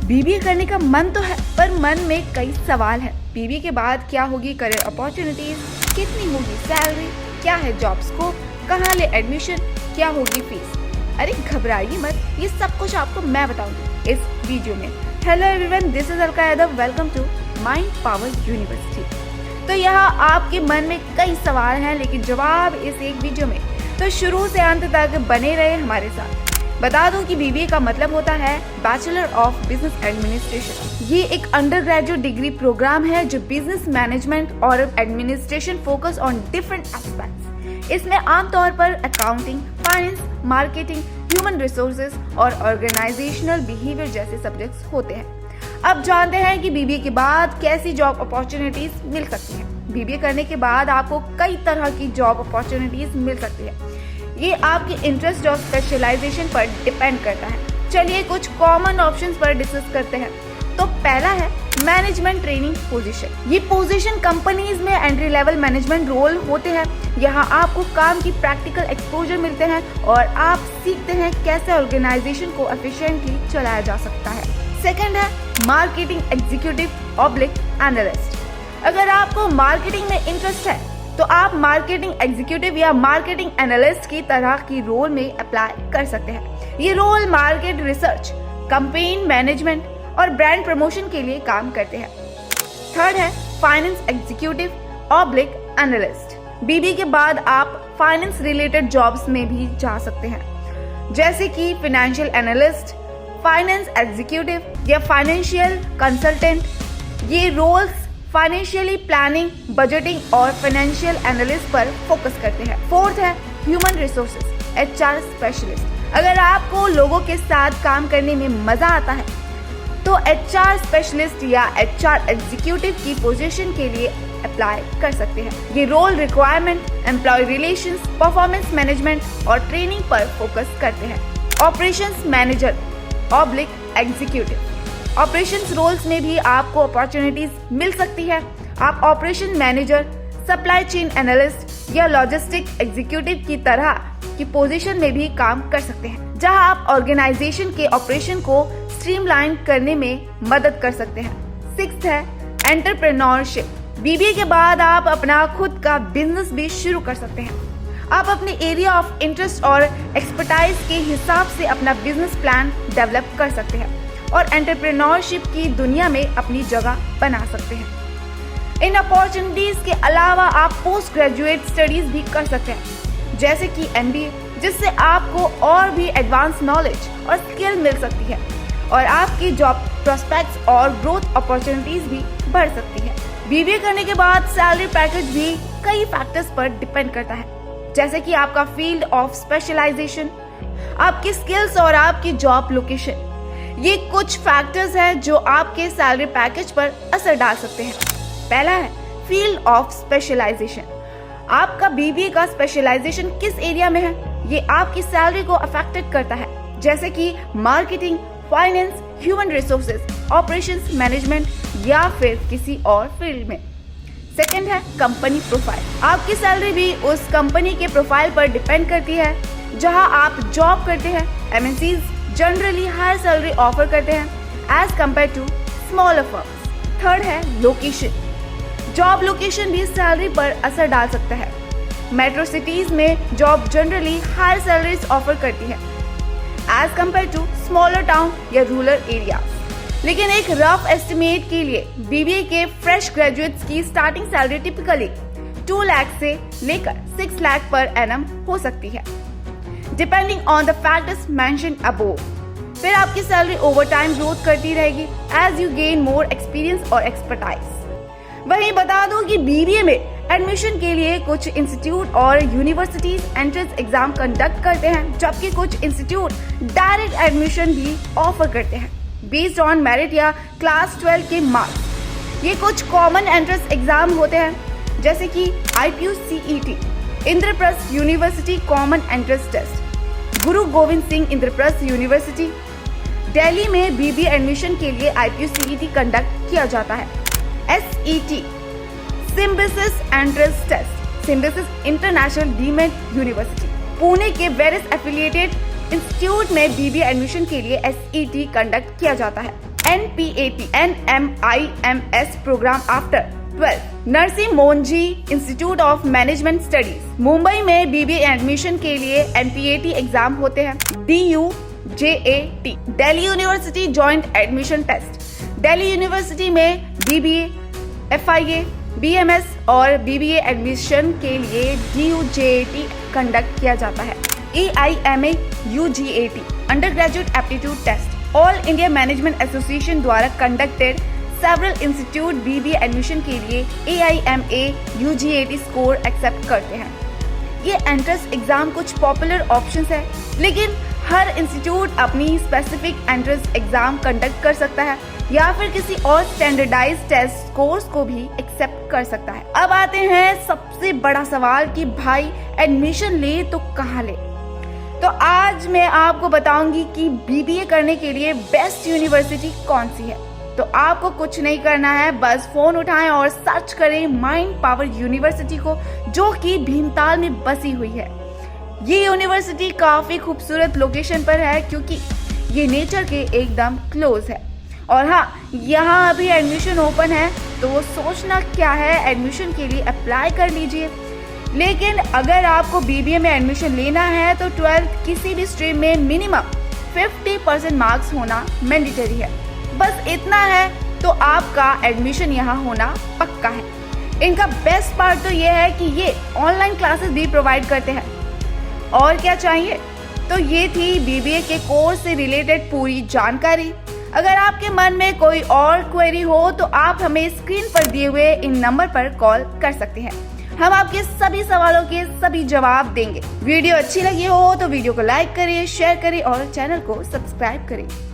BBA करने का मन तो है, पर मन में कई सवाल है। बीबीए के बाद क्या होगी करियर अपॉर्चुनिटीज, कितनी होगी सैलरी, क्या है जॉब स्कोप, कहाँ ले एडमिशन, क्या होगी फीस। अरे घबराइए मत, ये सब कुछ आपको मैं बताऊंगी इस वीडियो में। Hello everyone, this is Alka Yadav, welcome to mind power university. तो यहाँ आपके मन में कई सवाल हैं, लेकिन जवाब इस एक वीडियो में। तो शुरू से अंत तक बने रहे हमारे साथ। बता दूं कि बीबीए का मतलब होता है बैचलर ऑफ बिजनेस एडमिनिस्ट्रेशन। ये एक अंडर ग्रेजुएट डिग्री प्रोग्राम है जो बिजनेस मैनेजमेंट और administration focus on different aspects. इसमें आमतौर पर accounting, finance, marketing, human resources और ऑर्गेनाइजेशनल बिहेवियर जैसे सब्जेक्ट्स होते हैं। अब जानते हैं कि बीबीए के बाद कैसी जॉब अपॉर्चुनिटीज मिल सकती हैं। बीबीए करने के बाद आपको कई तरह की जॉब अपॉर्चुनिटीज मिल सकती है। ये आपके इंटरेस्ट और स्पेशलाइजेशन पर डिपेंड करता है। चलिए कुछ कॉमन ऑप्शंस पर डिस्कस करते हैं। तो पहला है मैनेजमेंट ट्रेनिंग पोजीशन। ये पोजीशन कंपनीज में एंट्री लेवल मैनेजमेंट रोल होते हैं। यहाँ आपको काम की प्रैक्टिकल एक्सपोजर मिलते हैं और आप सीखते हैं कैसे ऑर्गेनाइजेशन को एफिशिएंटली चलाया जा सकता है। सेकंड है मार्केटिंग एग्जीक्यूटिव ऑब्लिक एनालिस्ट। अगर आपको मार्केटिंग में इंटरेस्ट है तो आप मार्केटिंग एग्जीक्यूटिव या मार्केटिंग एनालिस्ट की तरह की रोल में अप्लाई कर सकते हैं। ये role market research, campaign management और ब्रांड प्रमोशन के लिए काम करते हैं। थर्ड है finance executive oblique analyst. BBA के बाद आप फाइनेंस रिलेटेड जॉब्स में भी जा सकते हैं, जैसे कि फाइनेंशियल एनालिस्ट, फाइनेंस एग्जीक्यूटिव या फाइनेंशियल कंसल्टेंट। ये रोल्स फाइनेंशियली प्लानिंग, बजटिंग और फाइनेंशियल एनालिस्ट पर फोकस करते हैं। फोर्थ है ह्यूमन रिसोर्सेज, एचआर स्पेशलिस्ट। अगर आपको लोगों के साथ काम करने में मजा आता है तो एचआर स्पेशलिस्ट या एचआर एग्जीक्यूटिव की पोजीशन के लिए अप्लाई कर सकते हैं। ये role requirement, employ relations, performance management और ट्रेनिंग पर फोकस करते हैं। Operations manager oblique executive. Operations roles में भी आपको अपॉर्चुनिटीज मिल सकती है। आप operation manager, supply chain analyst या लॉजिस्टिक एग्जीक्यूटिव की तरह की पोजीशन में भी काम कर सकते हैं, जहां आप ऑर्गेनाइजेशन के ऑपरेशन को स्ट्रीमलाइन करने में मदद कर सकते हैं। सिक्स्थ है एंटरप्रेन्योरशिप। बीबीए के बाद आप अपना खुद का बिजनेस भी शुरू कर सकते हैं। आप अपने एरिया ऑफ इंटरेस्ट और एक्सपर्टाइज के हिसाब से अपना बिजनेस प्लान डेवलप कर सकते हैं और एंटरप्रेन्योरशिप की दुनिया में अपनी जगह बना सकते हैं। इन अपॉर्चुनिटीज के अलावा आप पोस्ट ग्रेजुएट स्टडीज भी कर सकते हैं, जैसे कि एमबीए, जिससे आपको और भी एडवांस नॉलेज और स्किल मिल सकती है और आपकी जॉब प्रोस्पेक्ट्स और ग्रोथ अपॉर्चुनिटीज भी बढ़ सकती है। बीबीए करने के बाद सैलरी पैकेज भी कई फैक्टर्स पर डिपेंड करता है, जैसे कि आपका फील्ड ऑफ स्पेशलाइजेशन, आपकी स्किल्स और आपकी जॉब लोकेशन। ये कुछ फैक्टर्स हैं जो आपके सैलरी पैकेज पर असर डाल सकते हैं। पहला है फील्ड ऑफ स्पेशलाइजेशन। आपका बीबीए का स्पेशलाइजेशन किस एरिया में है, ये आपकी सैलरी को अफेक्टेड करता है, जैसे कि marketing, finance, human resources, operations management या फिर किसी और फील्ड में। सेकंड है कंपनी प्रोफाइल। आपकी सैलरी भी उस कंपनी के प्रोफाइल पर डिपेंड करती है जहां आप जॉब करते हैं। MNCs generally higher salary offer करते हैं as compare to smaller firms. Third है लोकेशन। जॉब लोकेशन भी सैलरी पर असर डाल सकता है। मेट्रो सिटीज में job generally higher salaries offer करती है as compare to smaller town या रूरल एरिया। लेकिन एक रफ एस्टिमेट के लिए बीबीए के फ्रेश ग्रेजुएट्स की स्टार्टिंग सैलरी टिपिकली 2 लाख से लेकर 6 लाख पर एनम हो सकती है, depending on the factors mentioned above. फिर आपकी सैलरी ओवर टाइम ग्रोथ करती रहेगी as you gain more experience और एक्सपर्टाइज। वहीं बता दूं कि बीबीए में एडमिशन के लिए कुछ इंस्टीट्यूट और यूनिवर्सिटीज एंट्रेंस एग्जाम कंडक्ट करते हैं, जबकि कुछ इंस्टीट्यूट डायरेक्ट एडमिशन भी ऑफर करते हैं बेस्ड ऑन मेरिट या क्लास 12 के मार्क्स। ये कुछ कॉमन एंट्रेंस एग्जाम होते हैं, जैसे कि IPU-CET, Indraprastha university common entrance test, Guru Gobind Singh Indraprastha university. Delhi में बीबीए एडमिशन के लिए IPU-CET कंडक्ट किया जाता है। SET, Symbiosis entrance test, Symbiosis international deemed university. Pune के वेरिस एफिलिएटेड इंस्टीट्यूट में बीबीए एडमिशन के लिए SET कंडक्ट किया जाता है। NPAT NMIMS program after 12 Narsee Monjee institute of management studies Mumbai में BBA एडमिशन के लिए NPAT एग्जाम होते हैं। DUJAT Delhi university joint admission test Delhi university में BBA FIA BMS और BBA एडमिशन के लिए DUJAT कंडक्ट किया जाता है। EIMA UGAT under graduate aptitude test all India management association द्वारा conducted several institute BBA admission के लिए AIMA UGAT स्कोर एक्सेप्ट करते हैं। ये एंट्रेंस एग्जाम कुछ पॉपुलर ऑप्शंस है, लेकिन हर इंस्टीट्यूट अपनी स्पेसिफिक एंट्रेंस एग्जाम कंडक्ट कर सकता है या फिर किसी और स्टैंडर्डाइज्ड टेस्ट कोर्स को भी एक्सेप्ट कर सकता है। अब आते हैं सबसे बड़ा सवाल कि भाई एडमिशन ले तो कहाँ ले। तो आज मैं आपको बताऊंगी कि BBA करने के लिए बेस्ट यूनिवर्सिटी कौन सी है। तो आपको कुछ नहीं करना है, बस फोन उठाएं और सर्च करें माइंड पावर यूनिवर्सिटी को, जो कि भीमताल में बसी हुई है। ये यूनिवर्सिटी काफी खूबसूरत लोकेशन पर है क्योंकि ये नेचर के एकदम क्लोज है। और हाँ, यहाँ अभी एडमिशन ओपन है, तो वो सोचना क्या है, एडमिशन के लिए अप्लाई कर लीजिए। लेकिन अगर आपको BBA में एडमिशन लेना है तो 12th किसी भी स्ट्रीम में मिनिमम 50% मार्क्स होना मैंडेटरी है। बस इतना है तो आपका एडमिशन यहाँ होना पक्का है। इनका बेस्ट पार्ट तो ये है कि ये ऑनलाइन क्लासेस भी प्रोवाइड करते हैं। और क्या चाहिए। तो ये थी BBA के कोर्स से रिलेटेड पूरी जानकारी। अगर आपके मन में कोई और क्वेरी हो तो आप हमें स्क्रीन पर दिए हुए इन नंबर पर कॉल कर सकते हैं। हम आपके सभी सवालों के सभी जवाब देंगे। वीडियो अच्छी लगी हो तो वीडियो को लाइक करिए, शेयर करिए और चैनल को सब्सक्राइब करिए।